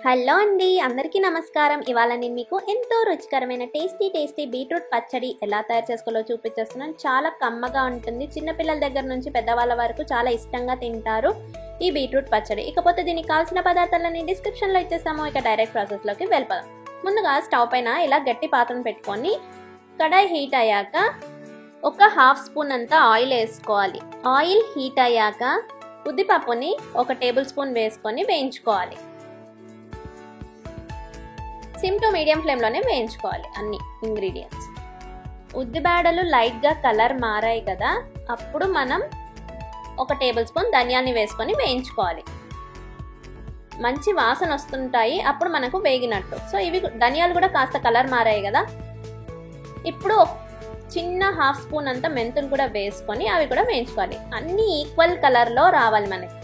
Hello అండి, అందరికీ నమస్కారం. ఇవాళ నేను మీకు ఎంతో రుచికరమైన టేస్టీ బీట్రూట్ పచ్చడి ఎలా తయారు చేసుకోవాలో చూపించేస్తున్నాను. చాలా కమ్మగా ఉంటుంది. చిన్నపిల్లల దగ్గర నుంచి పెద్దవాళ్ళ వరకు చాలా ఇష్టంగా తింటారు ఈ బీట్రూట్ పచ్చడి. ఇకపోతే దీనికి కావాల్సిన పదార్థాలని డిస్క్రిప్షన్లో ఇచ్చేస్తాము. ఇక డైరెక్ట్ ప్రాసెస్లోకి వెళ్ళిపోదాం. ముందుగా స్టవ్ పైన ఇలా గట్టి పాత్రను పెట్టుకొని కడాయి హీట్ అయ్యాక ఒక హాఫ్ స్పూన్ అంతా ఆయిల్ వేసుకోవాలి. ఆయిల్ హీట్ అయ్యాక ఉద్దిపప్పుని ఒక టేబుల్ స్పూన్ వేసుకొని వేయించుకోవాలి. సిమ్ టు మీడియం ఫ్లేమ్లోనే వేయించుకోవాలి అన్ని ఇంగ్రీడియంట్స్. ఉద్దిబేడలు లైట్గా కలర్ మారాయి కదా, అప్పుడు మనం ఒక టేబుల్ స్పూన్ ధనియాల్ని వేసుకొని వేయించుకోవాలి. మంచి వాసన వస్తుంటాయి, అప్పుడు మనకు వేగినట్టు. సో ఇవి ధనియాలు కూడా కాస్త కలర్ మారాయి కదా, ఇప్పుడు చిన్న హాఫ్ స్పూన్ అంతా మెంతులు కూడా వేసుకొని అవి కూడా వేయించుకోవాలి. అన్ని ఈక్వల్ కలర్లో రావాలి. మనకి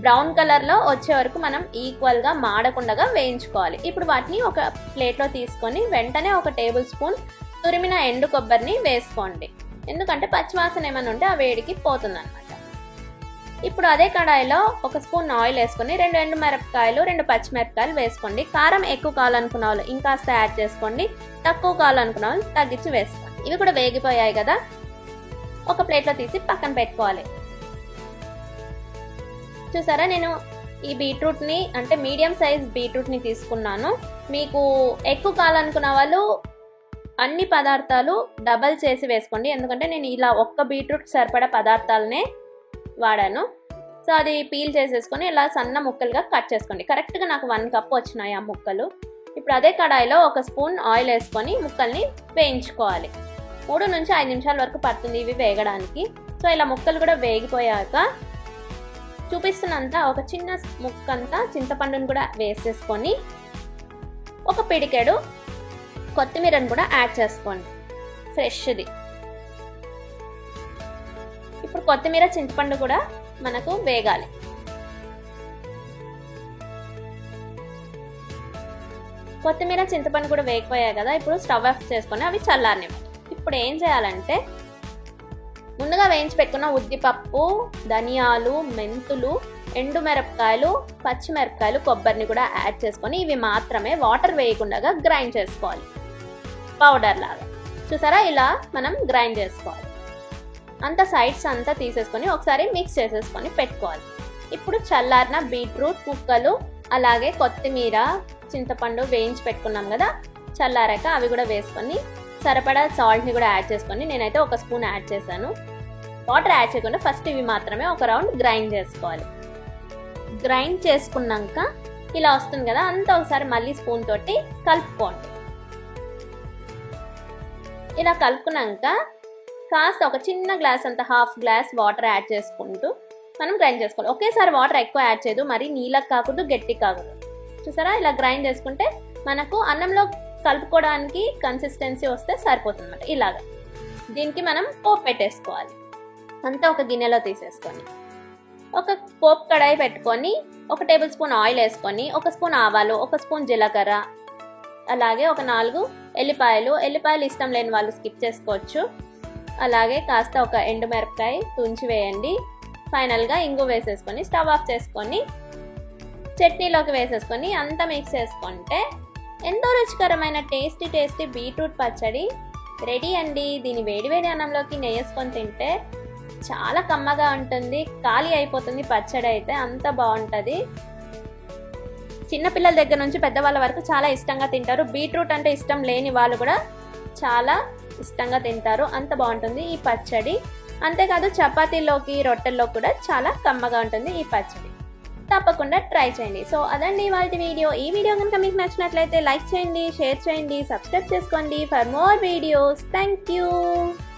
బ్రౌన్ కలర్లో వచ్చే వరకు మనం ఈక్వల్గా మాడకుండా వేయించుకోవాలి. ఇప్పుడు వాటిని ఒక ప్లేట్లో తీసుకొని వెంటనే ఒక టేబుల్ స్పూన్ తురిమిన ఎండు కొబ్బరిని వేసుకోండి. ఎందుకంటే పచ్చివాసన ఏమైనా ఉంటే ఆ వేడికి పోతుందన్నమాట. ఇప్పుడు అదే కడాయిలో ఒక స్పూన్ ఆయిల్ వేసుకొని 2 ఎండుమిరపకాయలు 2 పచ్చిమిరపకాయలు వేసుకోండి. కారం ఎక్కువ కావాలనుకున్న వాళ్ళు ఇంకాస్త యాడ్ చేసుకోండి, తక్కువ కావాలనుకున్న వాళ్ళు తగ్గించి వేసుకోండి. ఇవి కూడా వేగిపోయాయి కదా, ఒక ప్లేట్లో తీసి పక్కన పెట్టుకోవాలి. చూసారా, నేను ఈ బీట్రూట్ని అంటే మీడియం సైజ్ బీట్రూట్ని తీసుకున్నాను. మీకు ఎక్కువ కావాలనుకున్న వాళ్ళు అన్ని పదార్థాలు డబల్ చేసి వేసుకోండి. ఎందుకంటే నేను ఇలా ఒక్క బీట్రూట్ సరిపడా పదార్థాలనే వాడాను. సో అది పీల్ చేసేసుకొని ఇలా సన్న ముక్కలుగా కట్ చేసుకోండి. కరెక్ట్గా నాకు 1 కప్ వచ్చినాయి ఆ ముక్కలు. ఇప్పుడు అదే కడాయిలో ఒక స్పూన్ ఆయిల్ వేసుకొని ముక్కల్ని వేయించుకోవాలి. 3 నుంచి 5 నిమిషాల వరకు పడుతుంది ఇవి వేగడానికి. సో ఇలా ముక్కలు కూడా వేగిపోయాక చూపిస్తున్నంత ఒక చిన్న ముక్కంతా చింతపండుని కూడా వేసేసుకొని ఒక పిడికెడు కొత్తిమీరని కూడా యాడ్ చేసుకోండి, ఫ్రెష్ది. ఇప్పుడు కొత్తిమీర చింతపండు కూడా మనకు వేగాలి. కొత్తిమీర చింతపండు కూడా వేగిపోయాయి కదా, ఇప్పుడు స్టవ్ ఆఫ్ చేసుకొని అవి చల్లారనివ్వండి. ఇప్పుడు ఏం చేయాలంటే ముందుగా వేయించి పెట్టుకున్న ఉద్దిపప్పు, ధనియాలు, మెంతులు, ఎండుమిరపకాయలు, పచ్చిమిరపకాయలు, కొబ్బరిని కూడా యాడ్ చేసుకొని ఇవి మాత్రమే వాటర్ వేయకుండా గ్రైండ్ చేసుకోవాలి, పౌడర్ లాగా. చూసారా, ఇలా మనం గ్రైండ్ చేసుకోవాలి. అంత సైడ్స్ అంతా తీసేసుకొని ఒకసారి మిక్స్ చేసేసుకొని పెట్టుకోవాలి. ఇప్పుడు చల్లారిన బీట్రూట్ ముక్కలు అలాగే కొత్తిమీర, చింతపండు వేయించి పెట్టుకున్నాం కదా, చల్లారాక అవి కూడా వేసుకొని సరిపడా సాల్ట్ని కూడా యాడ్ చేసుకొని నేనైతే ఒక స్పూన్ యాడ్ చేశాను. వాటర్ యాడ్ చేయకుండా ఫస్ట్ ఇవి మాత్రమే ఒక రౌండ్ గ్రైండ్ చేసుకోవాలి. గ్రైండ్ చేసుకున్నాక ఇలా వస్తుంది కదా, అంతా ఒకసారి మళ్ళీ స్పూన్ తోటి కలుపుకోండి. ఇలా కలుపుకున్నాక కాస్త ఒక చిన్న గ్లాస్ అంత హాఫ్ గ్లాస్ వాటర్ యాడ్ చేసుకుంటూ మనం గ్రైండ్ చేసుకోవాలి. ఒకేసారి వాటర్ ఎక్కువ యాడ్ చేయదు, మరి నీళ్ళకి కాకూడదు, గట్టికి కాకూడదు. చూసారా, ఇలా గ్రైండ్ చేసుకుంటే మనకు అన్నంలో కలుపుకోవడానికి కన్సిస్టెన్సీ వస్తే సరిపోతుంది అన్నమాట. ఇలాగా దీనికి మనం పోపు పెట్టేసుకోవాలి. అంతా ఒక గిన్నెలో తీసేసుకొని ఒక పోపు కడాయి పెట్టుకొని ఒక టేబుల్ స్పూన్ ఆయిల్ వేసుకొని ఒక స్పూన్ ఆవాలు, ఒక స్పూన్ జీలకర్ర, అలాగే ఒక 4 ఎల్లిపాయలు ఇష్టం లేని వాళ్ళు స్కిప్ చేసుకోవచ్చు. అలాగే కాస్త ఒక ఎండుమిరపకాయ తుంచి వేయండి. ఫైనల్గా ఇంగు వేసేసుకొని స్టవ్ ఆఫ్ చేసుకొని చట్నీలోకి వేసేసుకొని అంతా మిక్స్ చేసుకుంటే ఎంతో రుచికరమైన టేస్టీ బీట్రూట్ పచ్చడి రెడీ అండి. దీని వేడివేడి అన్నంలోకి నెయ్యేసుకొని తింటే చాలా కమ్మగా ఉంటుంది. ఖాళీ అయిపోతుంది పచ్చడి అయితే, అంత బాగుంటుంది. చిన్నపిల్లల దగ్గర నుంచి పెద్దవాళ్ళ వరకు చాలా ఇష్టంగా తింటారు. బీట్రూట్ అంటే ఇష్టం లేని వాళ్ళు కూడా చాలా ఇష్టంగా తింటారు, అంత బాగుంటుంది ఈ పచ్చడి. అంతేకాదు చపాతీలోకి, రొట్టెల్లో కూడా చాలా కమ్మగా ఉంటుంది ఈ పచ్చడి. తప్పకుండా ట్రై చేయండి. సో అదండి ఇవాళ వీడియో. ఈ వీడియో కనుక మీకు నచ్చినట్లయితే లైక్ చేయండి, షేర్ చేయండి, సబ్స్క్రైబ్ చేసుకోండి for more videos. Thank you.